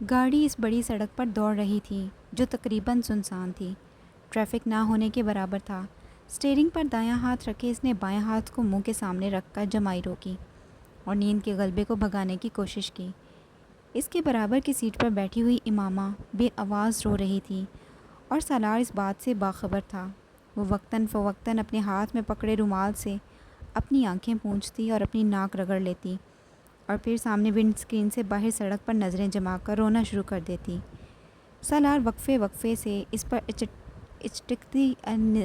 گاڑی اس بڑی سڑک پر دوڑ رہی تھی جو تقریباً سنسان تھی۔ ٹریفک نہ ہونے کے برابر تھا۔ اسٹیئرنگ پر دایاں ہاتھ رکھے اس نے بائیں ہاتھ کو منہ کے سامنے رکھ کر جمائی روکی اور نیند کے غلبے کو بھگانے کی کوشش کی۔ اس کے برابر کی سیٹ پر بیٹھی ہوئی امامہ بے آواز رو رہی تھی اور سالار اس بات سے باخبر تھا۔ وہ وقتاً فوقتاً اپنے ہاتھ میں پکڑے رومال سے اپنی آنکھیں پونچھتی اور اپنی ناک رگڑ لیتی اور پھر سامنے ونڈ اسکرین سے باہر سڑک پر نظریں جما کر رونا شروع کر دیتی۔ سالار وقفے وقفے سے اس پر اچٹکتی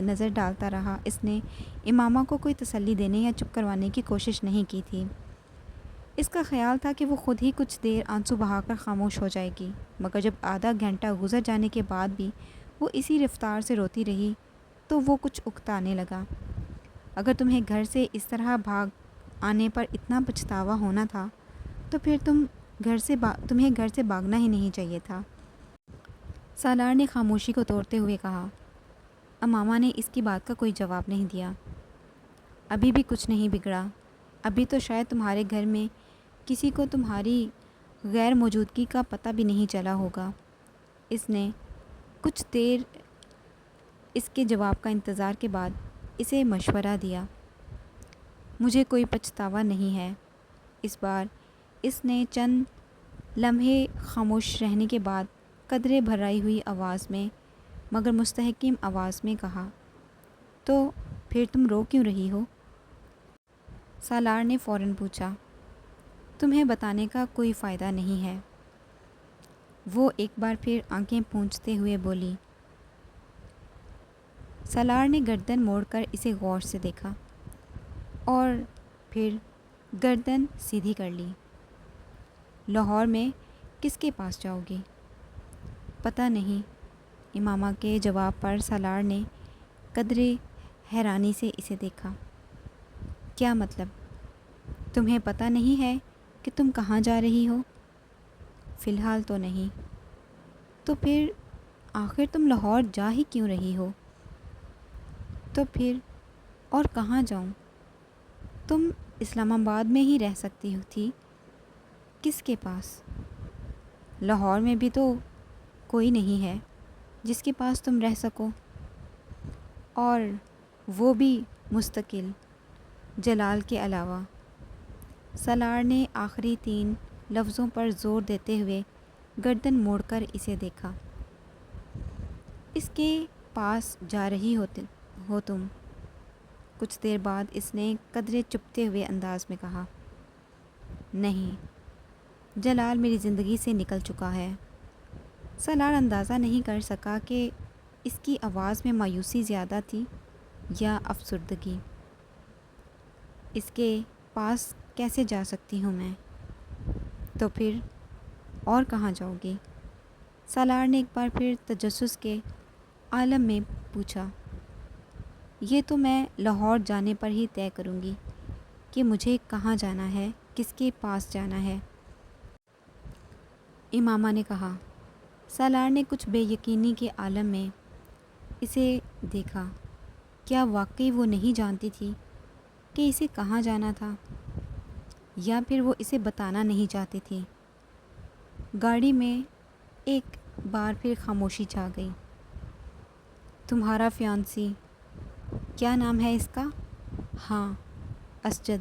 نظر ڈالتا رہا۔ اس نے امامہ کو کوئی تسلی دینے یا چپ کروانے کی کوشش نہیں کی تھی۔ اس کا خیال تھا کہ وہ خود ہی کچھ دیر آنسو بہا کر خاموش ہو جائے گی، مگر جب آدھا گھنٹہ گزر جانے کے بعد بھی وہ اسی رفتار سے روتی رہی تو وہ کچھ اکتانے لگا۔ اگر تمہیں گھر سے اس طرح بھاگ آنے پر اتنا پچھتاوا ہونا تھا تو پھر تمہیں گھر سے بھاگنا ہی نہیں چاہیے تھا۔ سالار نے خاموشی کو توڑتے ہوئے کہا۔ امامہ نے اس کی بات کا کوئی جواب نہیں دیا۔ ابھی بھی کچھ نہیں بگڑا۔ ابھی تو شاید تمہارے گھر میں کسی کو تمہاری غیر موجودگی کا پتہ بھی نہیں چلا ہوگا۔ اس نے کچھ دیر اس کے جواب کا انتظار کے بعد اسے مشورہ دیا۔ مجھے کوئی پچھتاوا نہیں ہے۔ اس بار اس نے چند لمحے خاموش رہنے کے بعد قدرے بھرائی ہوئی آواز میں مگر مستحکم آواز میں کہا، تو پھر تم رو کیوں رہی ہو؟ سالار نے فوراً پوچھا۔ تمہیں بتانے کا کوئی فائدہ نہیں ہے۔ وہ ایک بار پھر آنکھیں پونچھتے ہوئے بولی۔ سالار نے گردن موڑ کر اسے غور سے دیکھا اور پھر گردن سیدھی کر لی۔ لاہور میں کس کے پاس جاؤ گی؟ پتہ نہیں۔ امامہ کے جواب پر سالار نے قدرے حیرانی سے اسے دیکھا۔ کیا مطلب؟ تمہیں پتہ نہیں ہے کہ تم کہاں جا رہی ہو؟ فی الحال تو نہیں۔ تو پھر آخر تم لاہور جا ہی کیوں رہی ہو؟ تو پھر اور کہاں جاؤں؟ تم اسلام آباد میں ہی رہ سکتی تھی۔ کس کے پاس؟ لاہور میں بھی تو کوئی نہیں ہے جس کے پاس تم رہ سکو، اور وہ بھی مستقل، جلال کے علاوہ۔ سالار نے آخری 3 لفظوں پر زور دیتے ہوئے گردن موڑ کر اسے دیکھا۔ اس کے پاس جا رہی ہو تم؟ کچھ دیر بعد اس نے قدرے چپتے ہوئے انداز میں کہا۔ نہیں، جلال میری زندگی سے نکل چکا ہے۔ سالار اندازہ نہیں کر سکا کہ اس کی آواز میں مایوسی زیادہ تھی یا افسردگی۔ اس کے پاس کیسے جا سکتی ہوں میں؟ تو پھر اور کہاں جاؤ گی؟ سالار نے ایک بار پھر تجسس کے عالم میں پوچھا۔ یہ تو میں لاہور جانے پر ہی طے کروں گی کہ مجھے کہاں جانا ہے، کس کے پاس جانا ہے، امامہ نے کہا۔ سالار نے کچھ بے یقینی کے عالم میں اسے دیکھا۔ کیا واقعی وہ نہیں جانتی تھی کہ اسے کہاں جانا تھا، یا پھر وہ اسے بتانا نہیں چاہتی تھی؟ گاڑی میں ایک بار پھر خاموشی چھا گئی۔ تمہارا فیانسی، کیا نام ہے اس کا؟ ہاں، اسجد،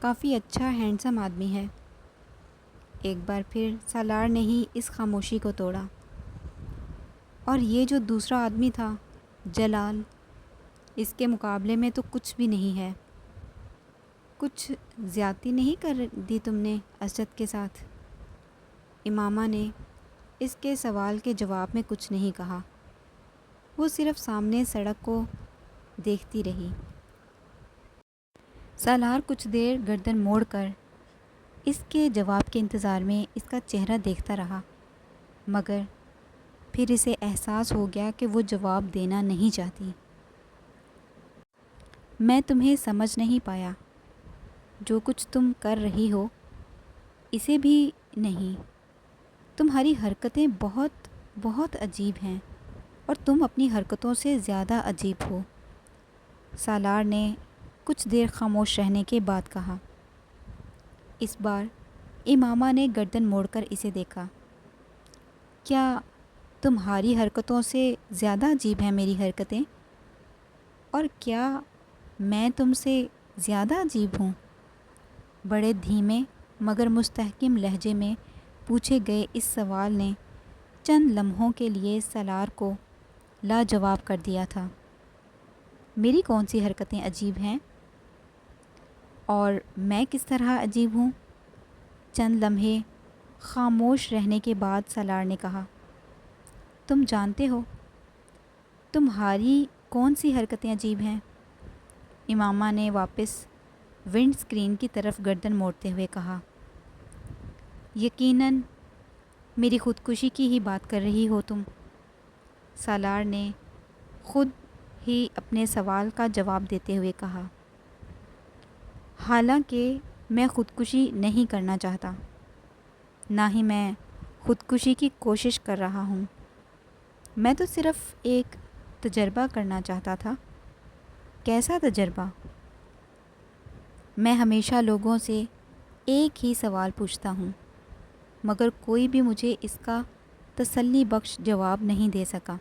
کافی اچھا ہینڈسم آدمی ہے۔ ایک بار پھر سالار نے ہی اس خاموشی کو توڑا۔ اور یہ جو دوسرا آدمی تھا، جلال، اس کے مقابلے میں تو کچھ بھی نہیں ہے۔ کچھ زیادتی نہیں کر دی تم نے اسجد کے ساتھ؟ امامہ نے اس کے سوال کے جواب میں کچھ نہیں کہا۔ وہ صرف سامنے سڑک کو دیکھتی رہی۔ سالار کچھ دیر گردن موڑ کر اس کے جواب کے انتظار میں اس کا چہرہ دیکھتا رہا، مگر پھر اسے احساس ہو گیا کہ وہ جواب دینا نہیں چاہتی۔ میں تمہیں سمجھ نہیں پایا۔ جو کچھ تم کر رہی ہو اسے بھی نہیں۔ تمہاری حرکتیں بہت بہت عجیب ہیں، اور تم اپنی حرکتوں سے زیادہ عجیب ہو۔ سالار نے کچھ دیر خاموش رہنے کے بعد کہا۔ اس بار امامہ نے گردن موڑ کر اسے دیکھا۔ کیا تمہاری حرکتوں سے زیادہ عجیب ہیں میری حرکتیں؟ اور کیا میں تم سے زیادہ عجیب ہوں؟ بڑے دھیمے مگر مستحکم لہجے میں پوچھے گئے اس سوال نے چند لمحوں کے لیے سالار کو لاجواب کر دیا تھا۔ میری کون سی حرکتیں عجیب ہیں؟ اور میں کس طرح عجیب ہوں؟ چند لمحے خاموش رہنے کے بعد سالار نے کہا، تم جانتے ہو تمہاری کون سی حرکتیں عجیب ہیں؟ امامہ نے واپس ونڈ اسکرین کی طرف گردن موڑتے ہوئے کہا، یقیناً میری خودکشی کی ہی بات کر رہی ہو تم۔ سالار نے خود ہی اپنے سوال کا جواب دیتے ہوئے کہا، حالانکہ میں خودکشی نہیں کرنا چاہتا، نہ ہی میں خودکشی کی کوشش کر رہا ہوں، میں تو صرف ایک تجربہ کرنا چاہتا تھا۔ کیسا تجربہ؟ میں ہمیشہ لوگوں سے ایک ہی سوال پوچھتا ہوں، مگر کوئی بھی مجھے اس کا تسلی بخش جواب نہیں دے سکا،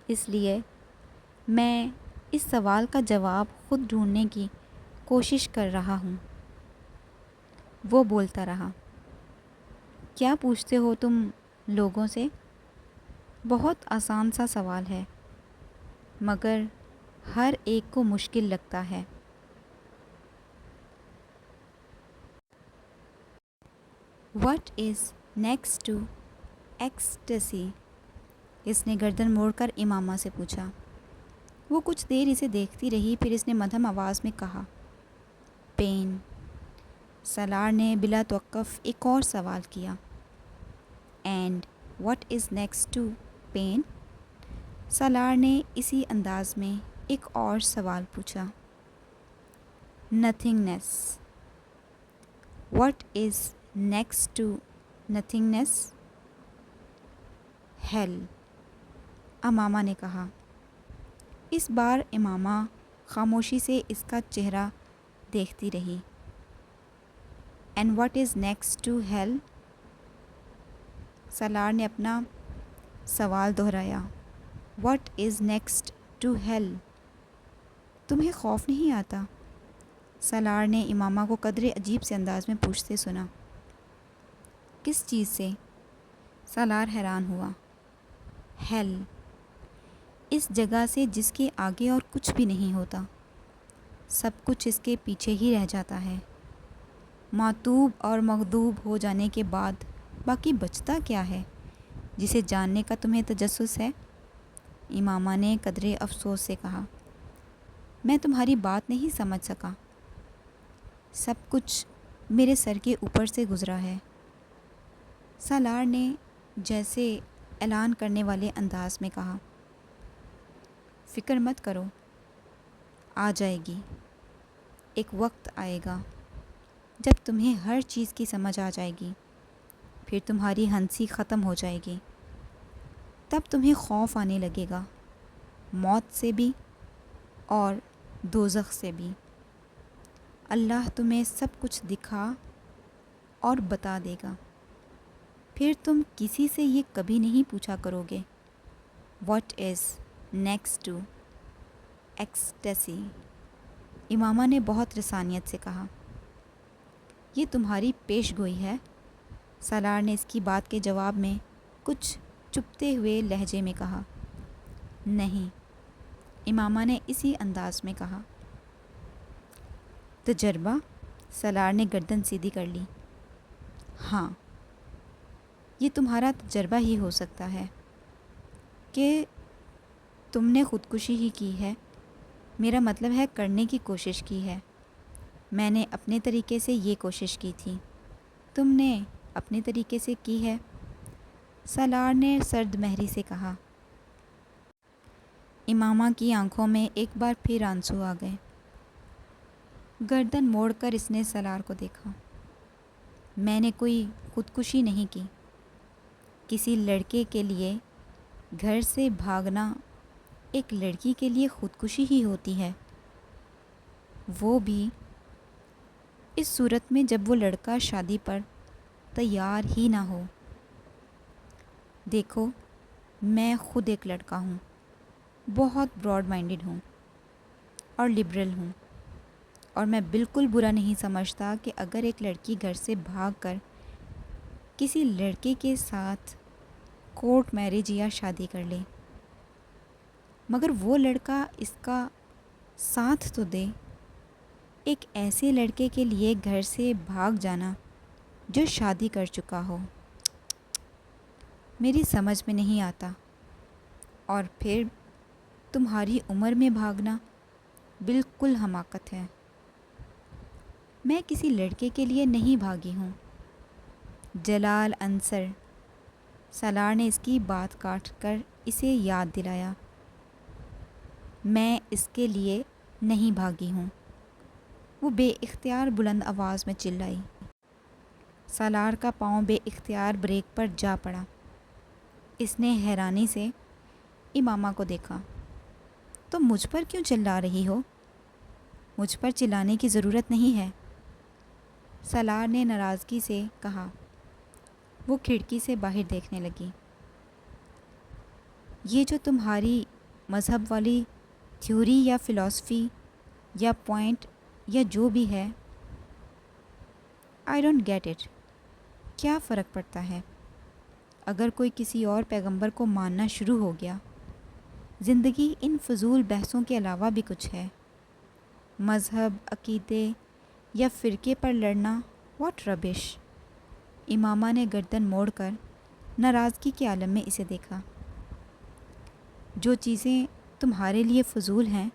اس لیے میں اس سوال کا جواب خود ڈھونڈنے کی کوشش کر رہا ہوں۔ وہ بولتا رہا، کیا پوچھتے ہو تم لوگوں سے؟ بہت آسان سا سوال ہے، مگر ہر ایک کو مشکل لگتا ہے۔ What is next to ecstasy? اس نے گردن موڑ کر امامہ سے پوچھا۔ وہ کچھ دیر اسے دیکھتی رہی، پھر اس نے مدھم آواز میں کہا، پین۔ سالار نے بلا توقف ایک اور سوال کیا، and what is next to pain? Salar نے اسی انداز میں ایک اور سوال پوچھا، nothingness. What is next to nothingness? Hell, Imama نے کہا۔ اس بار امامہ خاموشی سے اس کا چہرہ دیکھتی رہی۔ And what is next to hell? Salar نے اپنا سوال دہرایا، what is next to hell? تمہیں خوف نہیں آتا؟ سالار نے امامہ کو قدرے عجیب سے انداز میں پوچھتے سنا۔ کس چیز سے؟ سالار حیران ہوا۔ ہیل، اس جگہ سے جس کے آگے اور کچھ بھی نہیں ہوتا، سب کچھ اس کے پیچھے ہی رہ جاتا ہے۔ معتوب اور مغضوب ہو جانے کے بعد باقی بچتا کیا ہے جسے جاننے کا تمہیں تجسس ہے؟ امامہ نے قدرے افسوس سے کہا، میں تمہاری بات نہیں سمجھ سکا۔ سب کچھ میرے سر کے اوپر سے گزرا ہے۔ سالار نے جیسے اعلان کرنے والے انداز میں کہا، فکر مت کرو، آ جائے گی۔ ایک وقت آئے گا جب تمہیں ہر چیز کی سمجھ آ جائے گی، پھر تمہاری ہنسی ختم ہو جائے گی، تب تمہیں خوف آنے لگے گا، موت سے بھی اور دوزخ سے بھی۔ اللہ تمہیں سب کچھ دکھا اور بتا دے گا، پھر تم کسی سے یہ کبھی نہیں پوچھا کرو گے، what is next to ecstasy? Imama نے بہت رسانیت سے کہا۔ یہ تمہاری پیش گوئی ہے؟ سالار نے اس کی بات کے جواب میں کچھ چپتے ہوئے لہجے میں کہا۔ نہیں، امامہ نے اسی انداز میں کہا۔ تجربہ؟ سالار نے گردن سیدھی کر لی۔ ہاں، یہ تمہارا تجربہ ہی ہو سکتا ہے کہ تم نے خودکشی ہی کی ہے، میرا مطلب ہے کرنے کی کوشش کی ہے۔ میں نے اپنے طریقے سے یہ کوشش کی تھی، تم نے اپنے طریقے سے کی ہے، سالار نے سرد مہری سے کہا۔ امامہ کی آنکھوں میں ایک بار پھر آنسو آ گئے۔ گردن موڑ کر اس نے سالار کو دیکھا۔ میں نے کوئی خودکشی نہیں کی۔ کسی لڑکے کے لیے گھر سے بھاگنا ایک لڑکی کے لیے خودکشی ہی ہوتی ہے، وہ بھی اس صورت میں جب وہ لڑکا شادی پر تیار ہی نہ ہو۔ دیکھو، میں خود ایک لڑکا ہوں، بہت براڈ مائنڈڈ ہوں اور لبرل ہوں، اور میں بالکل برا نہیں سمجھتا کہ اگر ایک لڑکی گھر سے بھاگ کر کسی لڑکے کے ساتھ کورٹ میرج یا شادی کر لے، مگر وہ لڑکا اس کا ساتھ تو دے۔ ایک ایسے لڑکے کے لیے گھر سے بھاگ جانا جو شادی کر چکا ہو، میری سمجھ میں نہیں آتا۔ اور پھر تمہاری عمر میں بھاگنا بالکل حماقت ہے۔ میں کسی لڑکے کے لیے نہیں بھاگی ہوں، جلال انصر، سالار نے اس کی بات کاٹ کر اسے یاد دلایا۔ میں اس کے لیے نہیں بھاگی ہوں، وہ بے اختیار بلند آواز میں چلائی۔ سالار کا پاؤں بے اختیار بریک پر جا پڑا۔ اس نے حیرانی سے امامہ کو دیکھا۔ تم مجھ پر کیوں چلا رہی ہو؟ مجھ پر چلانے کی ضرورت نہیں ہے، سالار نے ناراضگی سے کہا۔ وہ کھڑکی سے باہر دیکھنے لگی۔ یہ جو تمہاری مذہب والی تھیوری یا فلسفی یا پوائنٹ یا جو بھی ہے، آئی ڈونٹ گیٹ اٹ۔ کیا فرق پڑتا ہے اگر کوئی کسی اور پیغمبر کو ماننا شروع ہو گیا؟ زندگی ان فضول بحثوں کے علاوہ بھی کچھ ہے۔ مذہب، عقیدے یا فرقے پر لڑنا، واٹ ربش۔ امامہ نے گردن موڑ کر ناراضگی کے عالم میں اسے دیکھا۔ جو چیزیں تمہارے لیے فضول ہیں،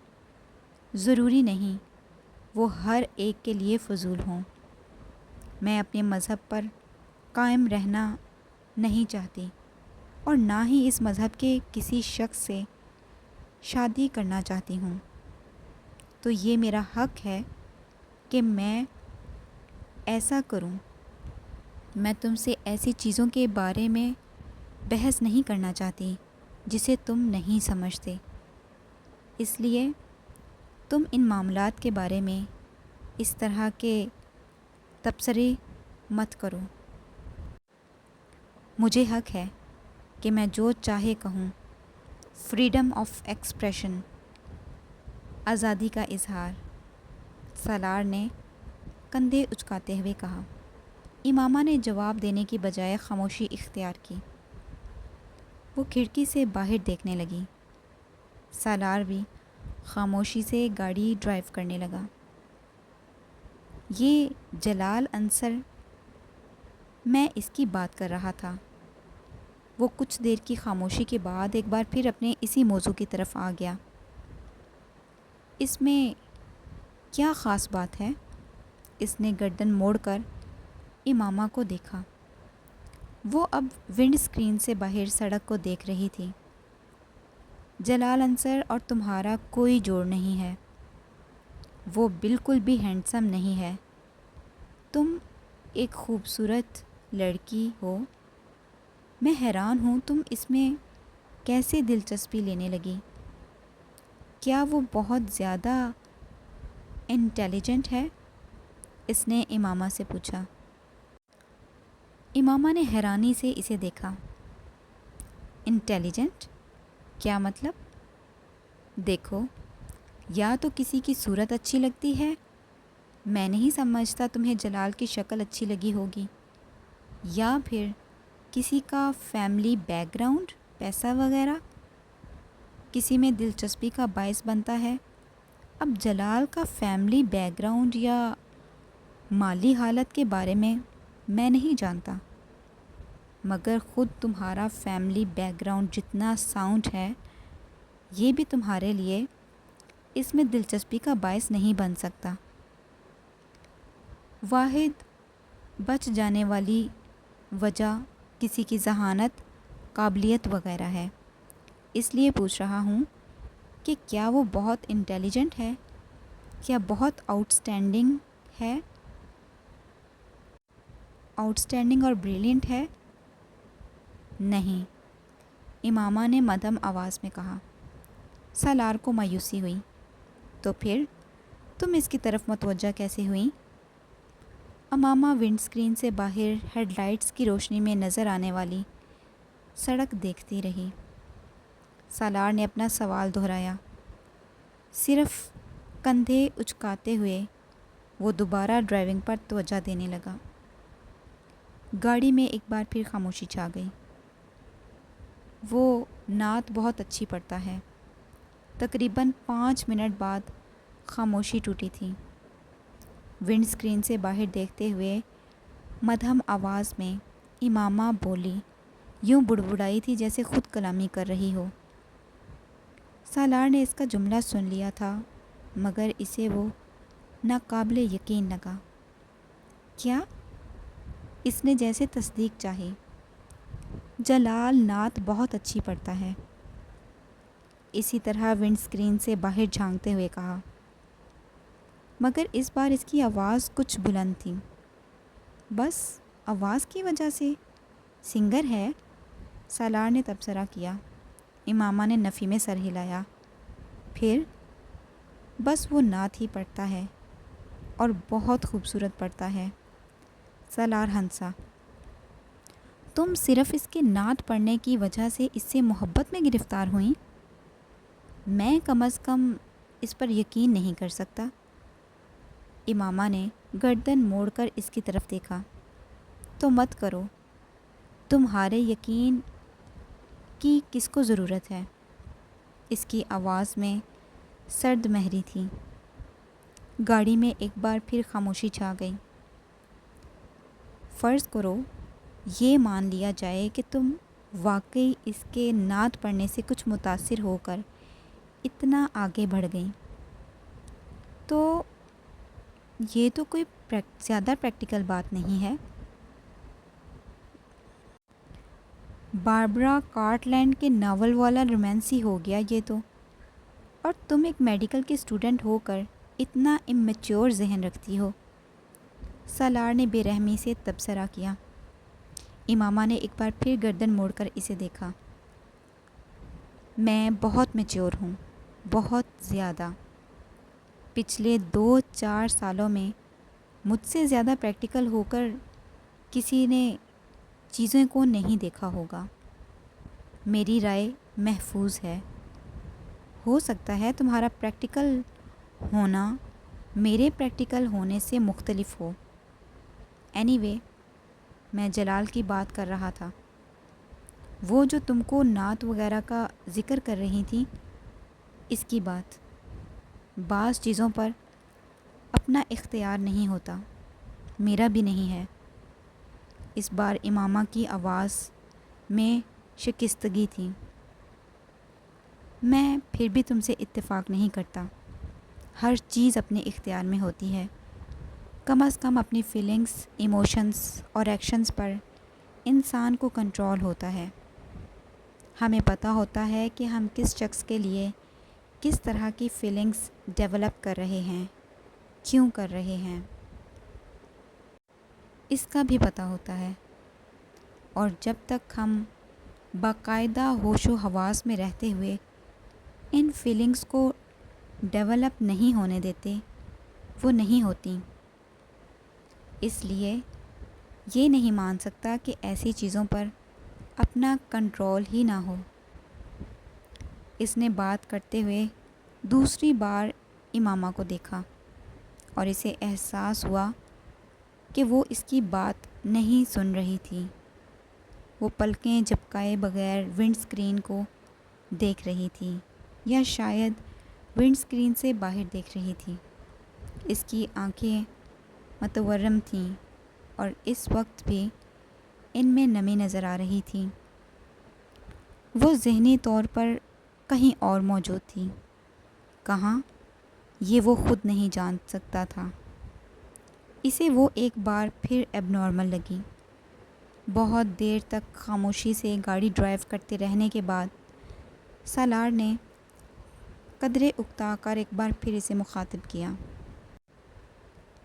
ضروری نہیں وہ ہر ایک کے لیے فضول ہوں۔ میں اپنے مذہب پر قائم رہنا نہیں چاہتی، اور نہ ہی اس مذہب کے کسی شخص سے شادی کرنا چاہتی ہوں، تو یہ میرا حق ہے کہ میں ایسا کروں۔ میں تم سے ایسی چیزوں کے بارے میں بحث نہیں کرنا چاہتی جسے تم نہیں سمجھتے، اس لیے تم ان معاملات کے بارے میں اس طرح کے تبصرے مت کرو۔ مجھے حق ہے کہ میں جو چاہے کہوں، فریڈم آف ایکسپریشن، آزادی کا اظہار، سالار نے کندھے اچکاتے ہوئے کہا۔ امامہ نے جواب دینے کی بجائے خاموشی اختیار کی۔ وہ کھڑکی سے باہر دیکھنے لگی۔ سالار بھی خاموشی سے گاڑی ڈرائیو کرنے لگا۔ یہ جلال انصر، میں اس کی بات کر رہا تھا۔ وہ کچھ دیر کی خاموشی کے بعد ایک بار پھر اپنے اسی موضوع کی طرف آ گیا۔ اس میں کیا خاص بات ہے؟ اس نے گردن موڑ کر امامہ کو دیکھا۔ وہ اب ونڈ اسکرین سے باہر سڑک کو دیکھ رہی تھی۔ جلال انصر اور تمہارا کوئی جوڑ نہیں ہے۔ وہ بالکل بھی ہینڈسم نہیں ہے۔ تم ایک خوبصورت لڑکی ہو۔ میں حیران ہوں تم اس میں کیسے دلچسپی لینے لگی۔ کیا وہ بہت زیادہ انٹیلیجنٹ ہے؟ اس نے امامہ سے پوچھا۔ امامہ نے حیرانی سے اسے دیکھا۔ انٹیلیجنٹ؟ کیا مطلب؟ دیکھو، یا تو کسی کی صورت اچھی لگتی ہے، میں نہیں سمجھتا تمہیں جلال کی شکل اچھی لگی ہوگی، یا پھر کسی کا فیملی بیک گراؤنڈ، پیسہ وغیرہ کسی میں دلچسپی کا باعث بنتا ہے۔ اب جلال کا فیملی بیک گراؤنڈ یا مالی حالت کے بارے میں نہیں جانتا، مگر خود تمہارا فیملی بیک گراؤنڈ جتنا ساؤنڈ ہے، یہ بھی تمہارے لیے اس میں دلچسپی کا باعث نہیں بن سکتا۔ واحد بچ جانے والی وجہ کسی کی ذہانت، قابلیت وغیرہ ہے۔ اس لیے پوچھ رہا ہوں کہ کیا وہ بہت انٹیلیجنٹ ہے، کیا بہت آؤٹ اسٹینڈنگ اور بریلینٹ ہے؟ نہیں، امامہ نے مدھم آواز میں کہا۔ سالار کو مایوسی ہوئی۔ تو پھر تم اس کی طرف متوجہ کیسے ہوئیں؟ امامہ ونڈ اسکرین سے باہر ہیڈ لائٹس کی روشنی میں نظر آنے والی سڑک دیکھتی رہی۔ سالار نے اپنا سوال دہرایا۔ صرف کندھے اچکاتے ہوئے وہ دوبارہ ڈرائیونگ پر توجہ دینے لگا۔ گاڑی میں ایک بار پھر خاموشی چھا گئی۔ وہ نعت بہت اچھی پڑھتا ہے۔ تقریباً 5 منٹ بعد خاموشی ٹوٹی تھی۔ ونڈ اسکرین سے باہر دیکھتے ہوئے مدھم آواز میں امامہ بولی، یوں بڑبڑائی تھی جیسے خود کلامی کر رہی ہو۔ سالار نے اس کا جملہ سن لیا تھا مگر اسے وہ ناقابل یقین لگا۔ کیا؟ اس نے جیسے تصدیق چاہی۔ جلال نعت بہت اچھی پڑھتا ہے، اسی طرح ونڈ اسکرین سے باہر جھانکتے ہوئے کہا، مگر اس بار اس کی آواز کچھ بلند تھی۔ بس آواز کی وجہ سے؟ سنگر ہے؟ سالار نے تبصرہ کیا۔ امامہ نے نفی میں سر ہلایا۔ پھر؟ بس وہ نعت ہی پڑھتا ہے اور بہت خوبصورت پڑھتا ہے۔ سالار ہنسا۔ تم صرف اس کے نعت پڑھنے کی وجہ سے اس سے محبت میں گرفتار ہوئیں؟ میں کم از کم اس پر یقین نہیں کر سکتا۔ امامہ نے گردن موڑ کر اس کی طرف دیکھا۔ تو مت کرو، تمہارے یقین کی کس کو ضرورت ہے؟ اس کی آواز میں سرد مہری تھی۔ گاڑی میں ایک بار پھر خاموشی چھا گئی۔ فرض کرو یہ مان لیا جائے کہ تم واقعی اس کے نعت پڑھنے سے کچھ متاثر ہو کر اتنا آگے بڑھ گئیں، تو یہ تو کوئی زیادہ پریکٹیکل بات نہیں ہے۔ باربرا کارٹلینڈ کے ناول والا رومانسی ہو گیا یہ تو، اور تم ایک میڈیکل کے اسٹوڈنٹ ہو کر اتنا اممیچور ذہن رکھتی ہو۔ سالار نے بے رحمی سے تبصرہ کیا۔ امامہ نے ایک بار پھر گردن موڑ کر اسے دیکھا۔ میں بہت میچور ہوں، بہت زیادہ۔ پچھلے 2-4 سالوں میں مجھ سے زیادہ پریکٹیکل ہو کر کسی نے چیزوں کو نہیں دیکھا ہوگا۔ میری رائے محفوظ ہے۔ ہو سکتا ہے تمہارا پریکٹیکل ہونا میرے پریکٹیکل ہونے سے مختلف ہو۔ اینی وے، میں جلال کی بات کر رہا تھا۔ وہ جو تم کو نعت وغیرہ کا ذکر کر رہی تھیں، اس کی بات۔ بعض چیزوں پر اپنا اختیار نہیں ہوتا، میرا بھی نہیں ہے۔ اس بار امامہ کی آواز میں شکستگی تھی۔ میں پھر بھی تم سے اتفاق نہیں کرتا۔ ہر چیز اپنے اختیار میں ہوتی ہے، کم از کم اپنی فیلنگز، ایموشنز اور ایکشنز پر انسان کو کنٹرول ہوتا ہے۔ ہمیں پتہ ہوتا ہے کہ ہم کس شخص کے لیے کس طرح کی فیلنگز ڈیولپ کر رہے ہیں، کیوں کر رہے ہیں، اس کا بھی پتہ ہوتا ہے۔ اور جب تک ہم باقاعدہ ہوش و حواس میں رہتے ہوئے ان فیلنگز کو ڈیولپ نہیں ہونے دیتے، وہ نہیں ہوتیں۔ اس لیے یہ نہیں مان سکتا کہ ایسی چیزوں پر اپنا کنٹرول ہی نہ ہو۔ اس نے بات کرتے ہوئے دوسری بار امامہ کو دیکھا اور اسے احساس ہوا کہ وہ اس کی بات نہیں سن رہی تھی۔ وہ پلکیں جھپکائے بغیر ونڈ اسکرین کو دیکھ رہی تھی، یا شاید ونڈ اسکرین سے باہر دیکھ رہی تھی۔ اس کی آنکھیں متورم تھیں اور اس وقت بھی ان میں نمی نظر آ رہی تھی۔ وہ ذہنی طور پر کہیں اور موجود تھی۔ کہاں، یہ وہ خود نہیں جان سکتا تھا۔ اسے وہ ایک بار پھر ایب نارمل لگی۔ بہت دیر تک خاموشی سے گاڑی ڈرائیو کرتے رہنے کے بعد سالار نے قدرے اکتا کر ایک بار پھر اسے مخاطب کیا۔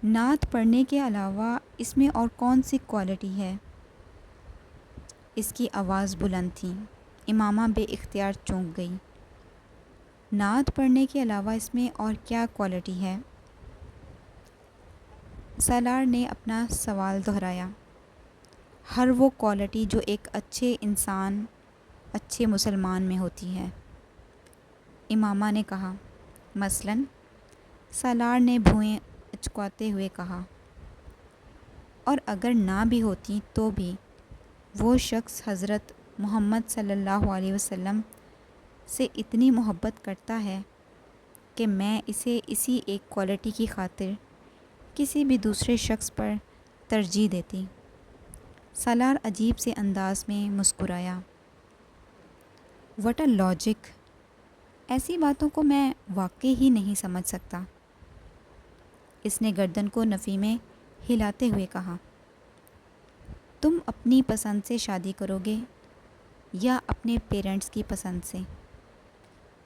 نعت پڑھنے کے علاوہ اس میں اور کون سی کوالٹی ہے؟ اس کی آواز بلند تھی۔ امامہ بے اختیار چونک گئی۔ نعت پڑھنے کے علاوہ اس میں اور کیا کوالٹی ہے؟ سالار نے اپنا سوال دہرایا۔ ہر وہ کوالٹی جو ایک اچھے انسان اچھے مسلمان میں ہوتی ہے۔ امامہ نے کہا، مثلاً؟ سالار نے بھوئیں اچکواتے ہوئے کہا، اور اگر نہ بھی ہوتی تو بھی وہ شخص حضرت محمد صلی اللہ علیہ وسلم سے اتنی محبت کرتا ہے کہ میں اسے اسی ایک کوالٹی کی خاطر کسی بھی دوسرے شخص پر ترجیح دیتی۔ سالار عجیب سے انداز میں مسکرایا۔ What a logic! ایسی باتوں کو میں واقعی ہی نہیں سمجھ سکتا۔ اس نے گردن کو نفی میں ہلاتے ہوئے کہا، تم اپنی پسند سے شادی کرو گے یا اپنے پیرنٹس کی پسند سے؟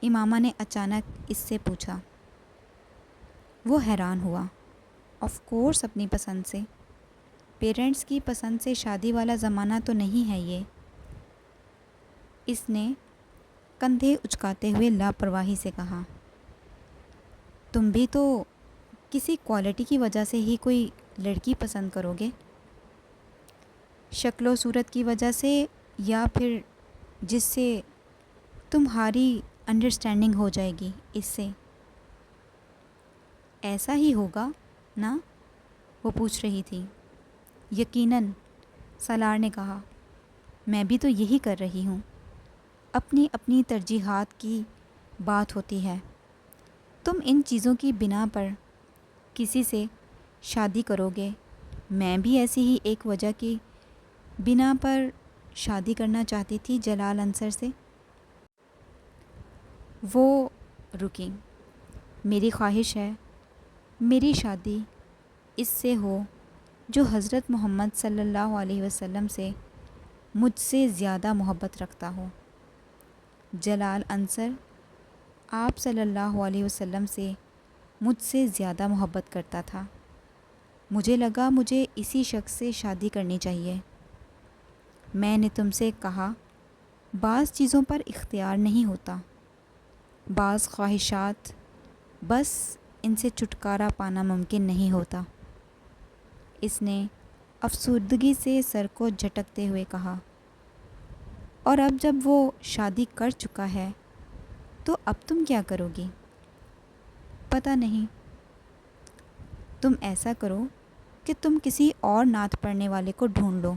امامہ نے اچانک اس سے پوچھا۔ وہ حیران ہوا۔ آف کورس اپنی پسند سے، پیرنٹس کی پسند سے شادی والا زمانہ تو نہیں ہے یہ۔ اس نے کندھے اچکاتے ہوئے لاپرواہی سے کہا، تم بھی تو کسی کوالٹی کی وجہ سے ہی کوئی لڑکی پسند کرو گے، شکل و صورت کی وجہ سے، یا پھر جس سے تمہاری انڈرسٹینڈنگ ہو جائے گی اس سے؟ ایسا ہی ہوگا نا؟ وہ پوچھ رہی تھی۔ یقیناً، سالار نے کہا، میں بھی تو یہی کر رہی ہوں۔ اپنی اپنی ترجیحات کی بات ہوتی ہے۔ تم ان چیزوں کی بنا پر کسی سے شادی کرو گے، میں بھی ایسی ہی ایک وجہ کی بنا پر شادی کرنا چاہتی تھی جلال انصر سے۔ وہ رکی۔ میری خواہش ہے میری شادی اس سے ہو جو حضرت محمد صلی اللہ علیہ وسلم سے مجھ سے زیادہ محبت رکھتا ہو۔ جلال انصر آپ صلی اللہ علیہ وسلم سے مجھ سے زیادہ محبت کرتا تھا۔ مجھے لگا مجھے اسی شخص سے شادی کرنی چاہیے۔ میں نے تم سے کہا، بعض چیزوں پر اختیار نہیں ہوتا، بعض خواہشات بس ان سے چھٹکارا پانا ممکن نہیں ہوتا۔ اس نے افسردگی سے سر کو جھٹکتے ہوئے کہا، اور اب جب وہ شادی کر چکا ہے تو اب تم کیا کرو گی؟ پتہ نہیں۔ تم ایسا کرو کہ تم کسی اور نعت پڑھنے والے کو ڈھونڈ لو،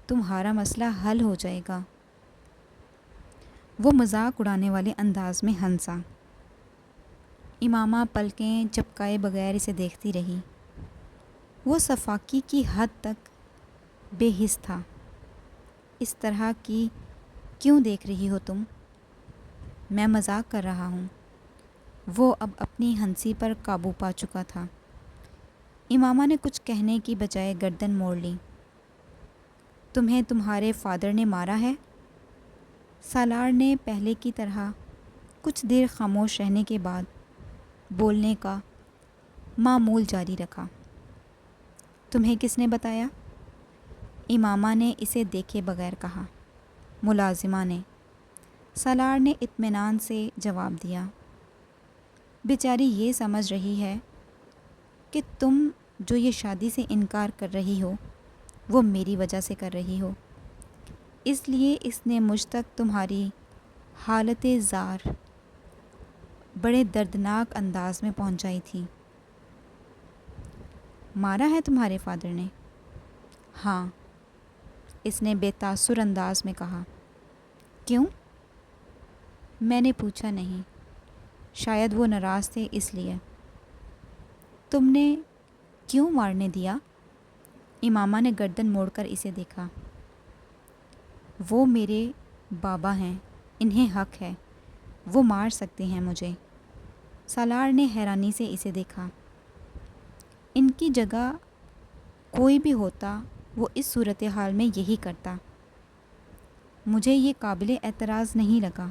تمہارا مسئلہ حل ہو جائے گا۔ وہ مذاق اڑانے والے انداز میں ہنسا۔ امامہ پلکیں جھپکائے بغیر اسے دیکھتی رہی۔ وہ سفاکی کی حد تک بے حس تھا۔ اس طرح کی کیوں دیکھ رہی ہو تم؟ میں مذاق کر رہا ہوں۔ وہ اب اپنی ہنسی پر قابو پا چکا تھا۔ امامہ نے کچھ کہنے کی بجائے گردن موڑ لی۔ تمہیں تمہارے فادر نے مارا ہے؟ سالار نے پہلے کی طرح کچھ دیر خاموش رہنے کے بعد بولنے کا معمول جاری رکھا۔ تمہیں کس نے بتایا؟ امامہ نے اسے دیکھے بغیر کہا۔ ملازمہ نے، سالار نے اطمینان سے جواب دیا۔ بیچاری یہ سمجھ رہی ہے کہ تم جو یہ شادی سے انکار کر رہی ہو وہ میری وجہ سے کر رہی ہو، اس لیے اس نے مجھ تک تمہاری حالت زار بڑے دردناک انداز میں پہنچائی تھی۔ مارا ہے تمہارے فادر نے؟ ہاں، اس نے بے تاثر انداز میں کہا۔ کیوں؟ میں نے پوچھا نہیں، شاید وہ ناراض تھے اس لیے۔ تم نے کیوں مارنے دیا؟ امامہ نے گردن موڑ کر اسے دیکھا۔ وہ میرے بابا ہیں، انہیں حق ہے، وہ مار سکتے ہیں مجھے۔ سالار نے حیرانی سے اسے دیکھا۔ ان کی جگہ کوئی بھی ہوتا وہ اس صورتحال میں یہی کرتا۔ مجھے یہ قابل اعتراض نہیں لگا۔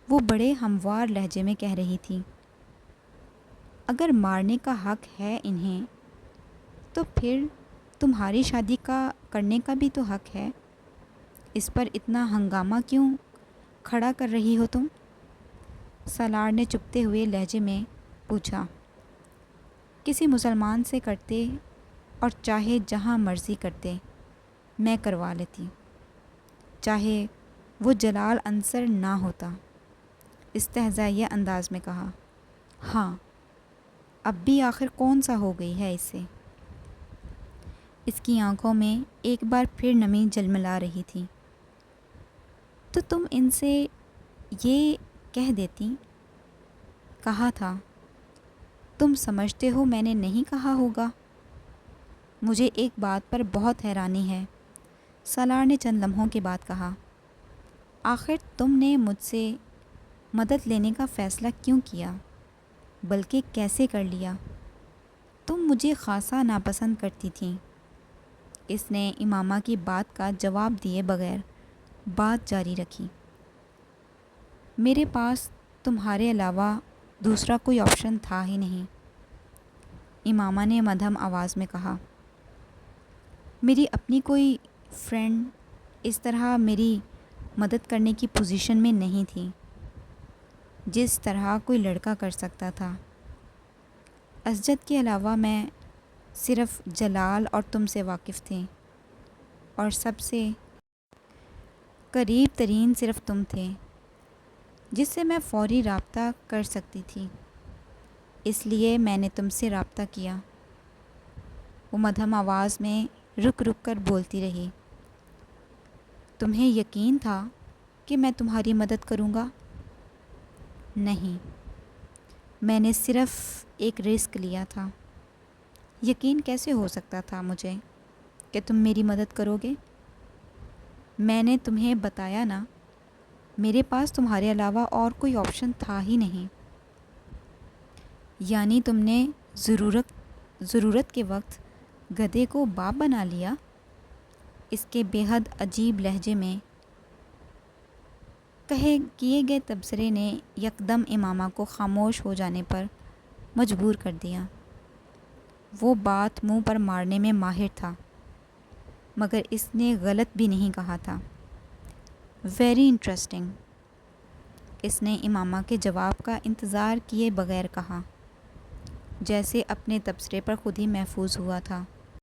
وہ بڑے ہموار لہجے میں کہہ رہی تھی، اگر مارنے کا حق ہے انہیں تو پھر تمہاری شادی کرنے کا بھی تو حق ہے۔ اس پر اتنا ہنگامہ کیوں کھڑا کر رہی ہو تم؟ سالار نے چپتے ہوئے لہجے میں پوچھا۔ کسی مسلمان سے کرتے اور چاہے جہاں مرضی کرتے میں کروا لیتی، چاہے وہ جلال عنصر نہ ہوتا۔ استہزائیہ انداز میں کہا۔ ہاں، اب بھی آخر کون سا ہو گئی ہے اس سے؟ اس کی آنکھوں میں ایک بار پھر نمی جلملا رہی تھی۔ تو تم ان سے یہ کہہ دیتی، کہا تھا۔ تم سمجھتے ہو میں نے نہیں کہا ہوگا؟ مجھے ایک بات پر بہت حیرانی ہے، سالار نے چند لمحوں کے بعد کہا۔ آخر تم نے مجھ سے مدد لینے کا فیصلہ کیوں کیا، بلکہ کیسے کر لیا؟ تم مجھے خاصا ناپسند کرتی تھیں۔ اس نے امامہ کی بات کا جواب دیے بغیر بات جاری رکھی۔ میرے پاس تمہارے علاوہ دوسرا کوئی آپشن تھا ہی نہیں، امامہ نے مدھم آواز میں کہا۔ میری اپنی کوئی فرینڈ اس طرح میری مدد کرنے کی پوزیشن میں نہیں تھی جس طرح کوئی لڑکا کر سکتا تھا۔ اسجد کے علاوہ میں صرف جلال اور تم سے واقف تھے، اور سب سے قریب ترین صرف تم تھے جس سے میں فوری رابطہ کر سکتی تھی، اس لیے میں نے تم سے رابطہ کیا۔ وہ مدھم آواز میں رک رک کر بولتی رہی۔ تمہیں یقین تھا کہ میں تمہاری مدد کروں گا؟ نہیں، میں نے صرف ایک رسک لیا تھا۔ یقین کیسے ہو سکتا تھا مجھے کہ تم میری مدد کرو گے؟ میں نے تمہیں بتایا نا، میرے پاس تمہارے علاوہ اور کوئی آپشن تھا ہی نہیں۔ یعنی تم نے ضرورت کے وقت گدھے کو باپ بنا لیا؟ اس کے بے حد عجیب لہجے میں کیے گئے تبصرے نے یکدم امامہ کو خاموش ہو جانے پر مجبور کر دیا۔ وہ بات منہ پر مارنے میں ماہر تھا، مگر اس نے غلط بھی نہیں کہا تھا۔ ویری انٹرسٹنگ، اس نے امامہ کے جواب کا انتظار کیے بغیر کہا، جیسے اپنے تبصرے پر خود ہی محفوظ ہوا تھا۔